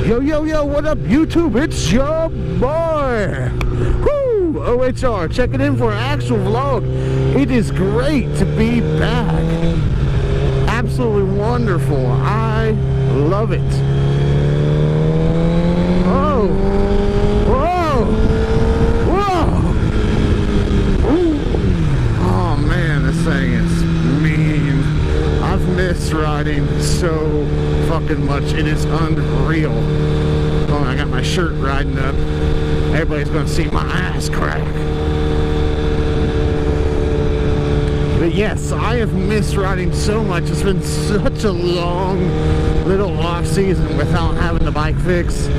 Yo, yo, yo, what up, YouTube? It's your boy, woo, OHR, checking in for an actual vlog. It is great to be back. Absolutely wonderful. I love it. Oh, whoa, whoa. Ooh. Oh, man, this thing is mean. I've missed riding so fucking much. It is unreal. Oh, I got my shirt riding up. Everybody's gonna see my ass crack. But yes, I have missed riding so much. It's been such a long little off season without having the bike fixed.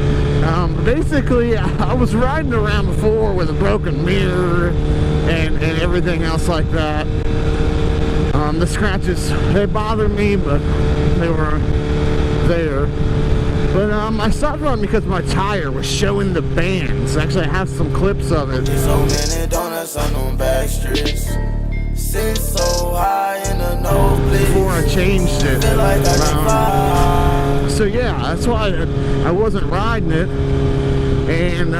Basically, I was riding around before with a broken mirror and everything else like that. The scratches, they bothered me, but they were there. But I stopped riding because my tire was showing the bands. Actually, I have some clips of it. So many donuts on them back streets. Sit so high in the nosebleed. Before I changed it. Feel like So yeah, that's why I wasn't riding it. And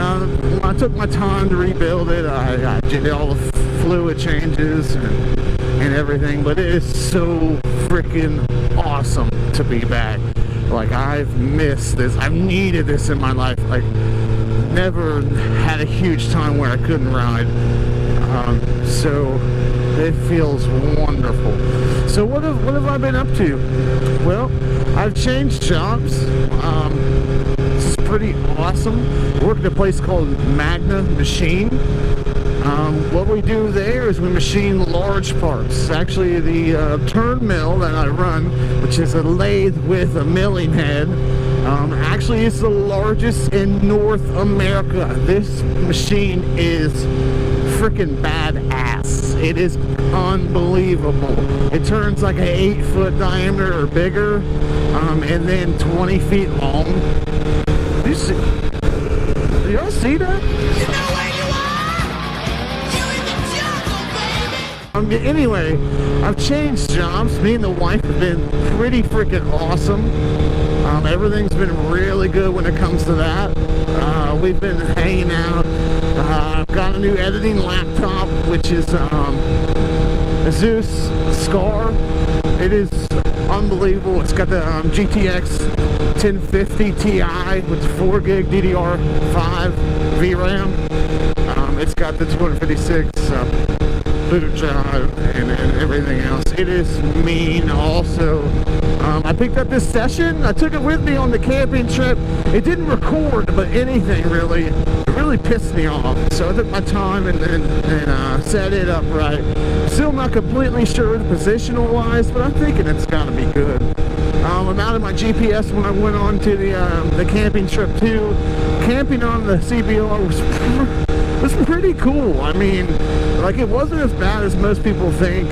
I took my time to rebuild it. I did all the fluid changes and everything. But it is so freaking awesome to be back. Like, I've missed this. I've needed this in my life. Like, never had a huge time where I couldn't ride. So it feels wonderful. So what have I been up to? Well, I've changed jobs. This is pretty awesome. I work at a place called Magna Machine. What we do there is we machine large parts. Actually, the turn mill that I run, which is a lathe with a milling head, actually is the largest in North America. This machine is freaking badass. It is unbelievable. It turns like an 8-foot diameter or bigger, and then 20 feet long. Do y'all see that? Anyway, I've changed jobs. Me and the wife have been pretty freaking awesome. Everything's been really good when it comes to that. We've been hanging out. I've got a new editing laptop, which is a Zeus Scar. It is unbelievable. It's got the GTX 1050 Ti with 4 gig DDR5 VRAM. It's got the 256 boot drive and everything else. It is mean. Also, I picked up this session. I took it with me on the camping trip. It didn't record, but anything really. It really pissed me off. So I took my time and set it up right. Still not completely sure positional wise, but I'm thinking it's got to be good. I'm out of my GPS when I went on to the camping trip too. Camping on the CBR was pretty cool. I mean, like, it wasn't as bad as most people think.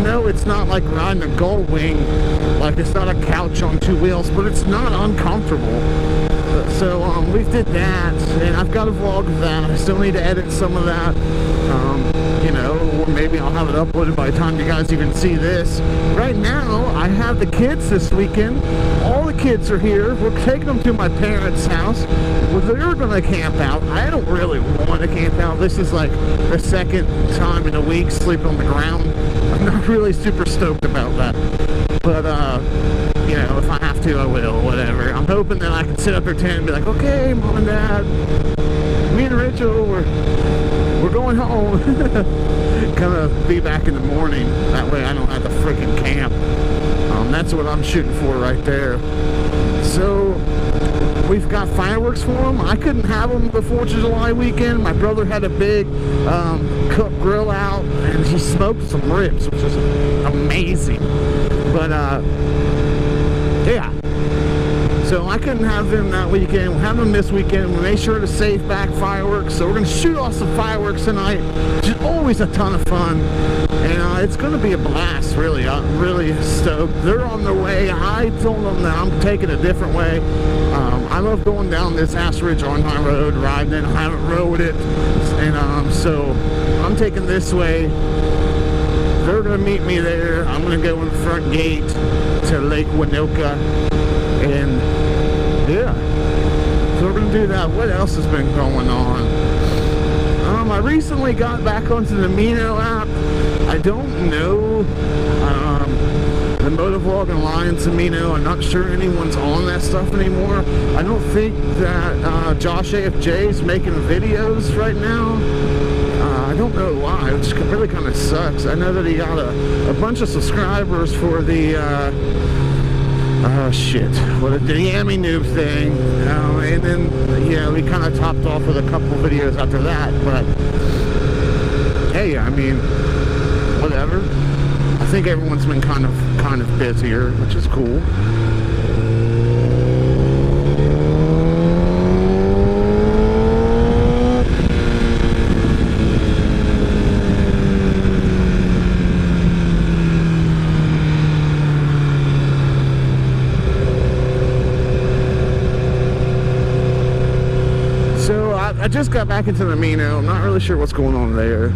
No, it's not like riding a gull wing. Like, it's not a couch on 2 wheels, but it's not uncomfortable. So we did that, and I've got a vlog of that. I still need to edit some of that. You know, or maybe I'll have it uploaded by the time you guys even see this. Right now, I have the kids this weekend. All the kids are here. We're taking them to my parents' house. Well, they're going to camp out. I don't really want to camp out. This is like the second time in a week sleeping on the ground. I'm not really super stoked about that. But, you know, if I have to, I will, whatever. I'm hoping that I can sit up their tent and be like, okay, Mom and Dad, me and Rachel, we're going home. Kind of be back in the morning. That way I don't have to freaking camp. That's what I'm shooting for right there. So, we've got fireworks for them. I couldn't have them the 4th of July weekend. My brother had a big cook grill out, and he smoked some ribs, which was amazing. But, yeah. So I couldn't have them that weekend. We'll have them this weekend. We made sure to save back fireworks. So we're going to shoot off some fireworks tonight, which is always a ton of fun. And it's going to be a blast, really. I'm really stoked. They're on their way. I told them that I'm taking a different way. I love going down this Ash Ridge on my road, riding it. I haven't rode it. And so I'm taking this way. They're going to meet me there. I'm going to go in the front gate to Lake Waynoka. And yeah, do that, what else has been going on? I recently got back onto the Mino app. I don't know the Motovlog Alliance and Mino. I'm not sure anyone's on that stuff anymore. I don't think that Josh AFJ is making videos right now. I don't know why, which really kind of sucks. I know that he got a bunch of subscribers for the the Yami Noob thing, and then, you know, we kind of topped off with a couple videos after that, but hey, I mean, whatever. I think everyone's been kind of busier, which is cool. I just got back into the Mino. I'm not really sure what's going on there.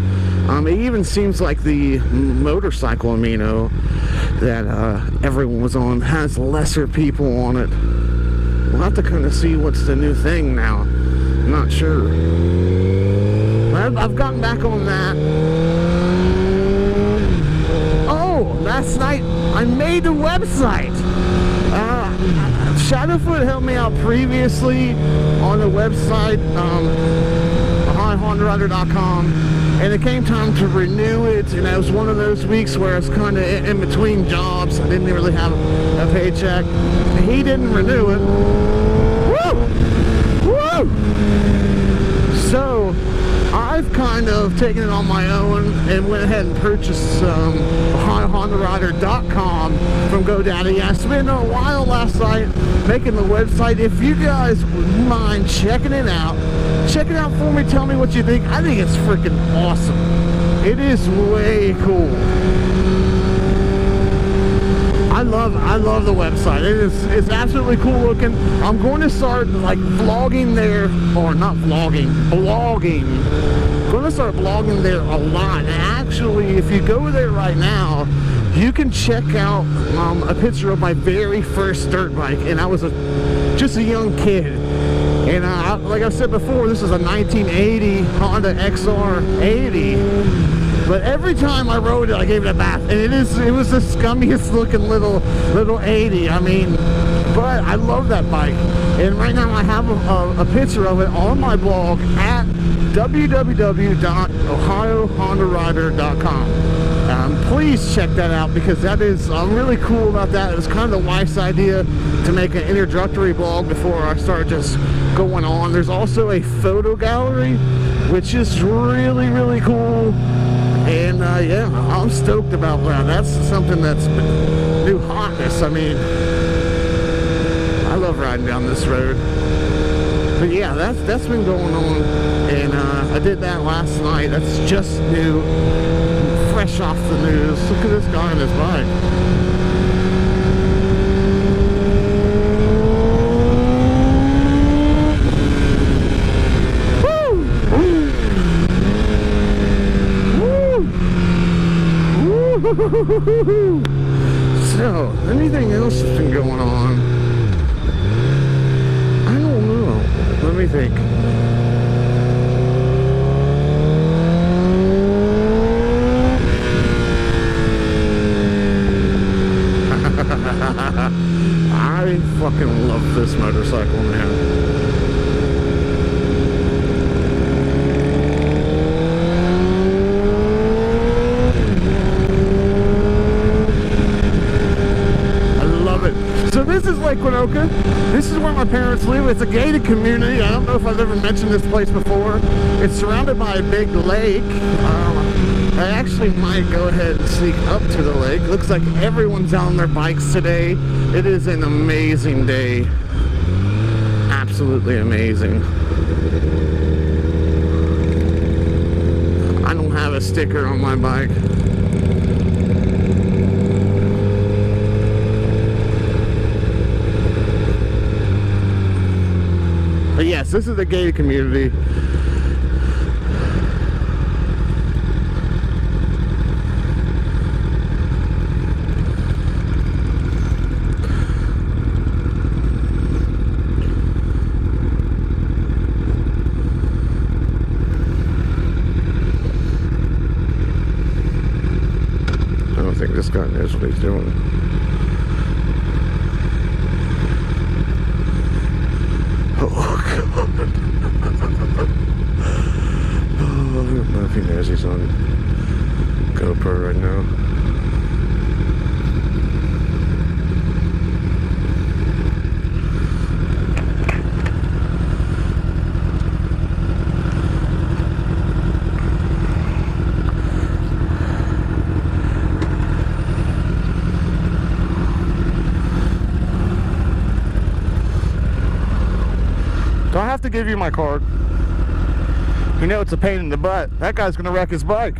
It even seems like the motorcycle Mino that everyone was on has lesser people on it. We'll have to kind of see what's the new thing now. I'm not sure. I've gotten back on that. Oh, last night I made the website. Shadowfoot helped me out previously on the website, OhioHondaRider.com, and it came time to renew it, and it was one of those weeks where I was kind of in between jobs. I didn't really have a paycheck. He didn't renew it. Woo! Woo! So I've kind of taken it on my own and went ahead and purchased OhioHondaRider.com from GoDaddy. I spent a while last night making the website. If you guys would mind checking it out, check it out for me. Tell me what you think. I think it's freaking awesome. It is way cool. I love the website. It's absolutely cool looking. I'm going to start like vlogging there, or not vlogging, blogging. I'm going to start blogging there a lot. And actually, if you go there right now, you can check out a picture of my very first dirt bike, and I was just a young kid. And like I said before, this is a 1980 Honda XR 80. But every time I rode it, I gave it a bath, and it was the scummiest looking little 80. I mean, but I love that bike. And right now I have a picture of it on my blog at www.OhioHondaRider.com. Please check that out, because that is, I'm really cool about that. It was kind of the wife's idea to make an introductory blog before I start just going on. There's also a photo gallery, which is really, really cool. And yeah, I'm stoked about that. That's something that's new hotness. I mean, I love riding down this road. But yeah, that's been going on, and I did that last night. That's just new, fresh off the news. Look at this guy on his bike. So, anything else that's been going on? I don't know. Let me think. I fucking love this motorcycle, man. So this is Lake Waynoka. This is where my parents live. It's a gated community. I don't know if I've ever mentioned this place before. It's surrounded by a big lake. I actually might go ahead and sneak up to the lake. Looks like everyone's on their bikes today. It is an amazing day. Absolutely amazing. I don't have a sticker on my bike. But yes, this is a gated community. knows what he's doing. Oh, God. Oh, I don't know if he knows he's on GoPro right now. Do I have to give you my card? You know it's a pain in the butt. That guy's gonna wreck his bike.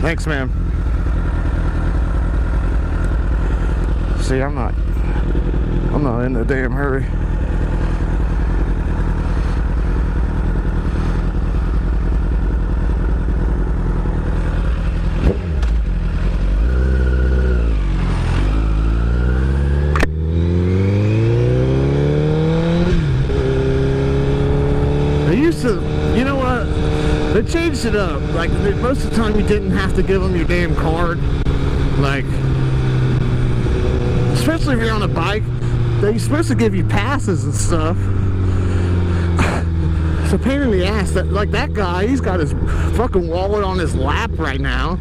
Thanks, man. See, I'm not in a damn hurry. You know what? They changed it up. Like, most of the time you didn't have to give them your damn card. Like, especially if you're on a bike, they're supposed to give you passes and stuff. It's a pain in the ass. That guy, he's got his fucking wallet on his lap right now.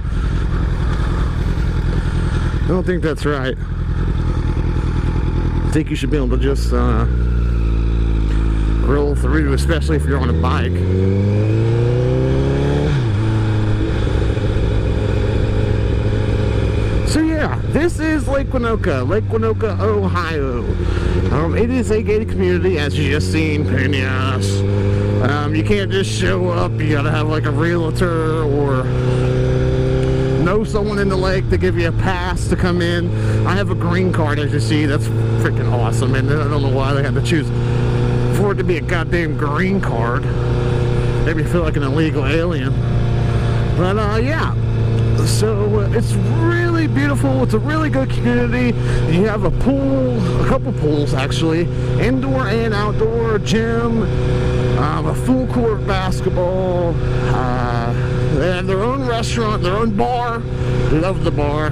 I don't think that's right. I think you should be able to just roll through, especially if you're on a bike. So yeah, this is Lake Waynoka, Ohio. It is a gated community, as you just seen. Yes. You can't just show up. You gotta have like a realtor or know someone in the lake to give you a pass to come in. I have a green card, as you see. That's freaking awesome, and I don't know why they had to choose for it to be a goddamn green card. Made me feel like an illegal alien. But yeah, so it's really beautiful. It's a really good community. You have a pool, a couple pools actually, indoor and outdoor, gym, a full court basketball. They have their own restaurant, their own bar. Love the bar.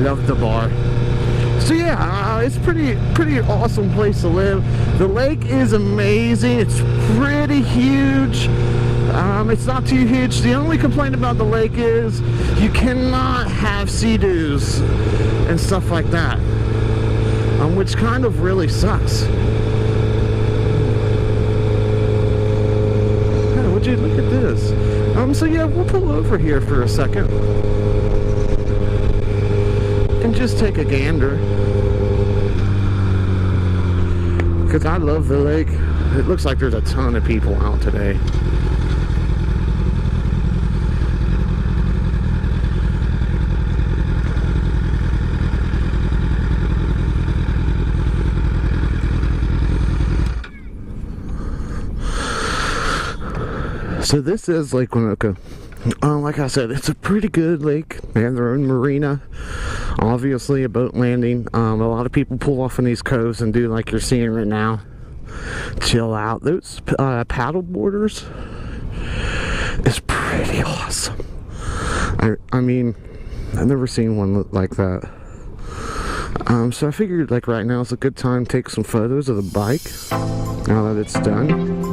Love the bar. So yeah, it's pretty awesome place to live. The lake is amazing. It's pretty huge. It's not too huge. The only complaint about the lake is you cannot have sea-doos and stuff like that, which kind of really sucks. Yeah, would you look at this? So yeah, we'll pull over here for a second and just take a gander, because I love the lake. It looks like there's a ton of people out today. So this is Lake Waynoka. Like I said, it's a pretty good lake. They have their own marina, obviously a boat landing. A lot of people pull off in these coves and do like you're seeing right now. Chill out. Those paddle boarders is pretty awesome. I mean, I've never seen one look like that. So I figured like right now is a good time to take some photos of the bike now that it's done.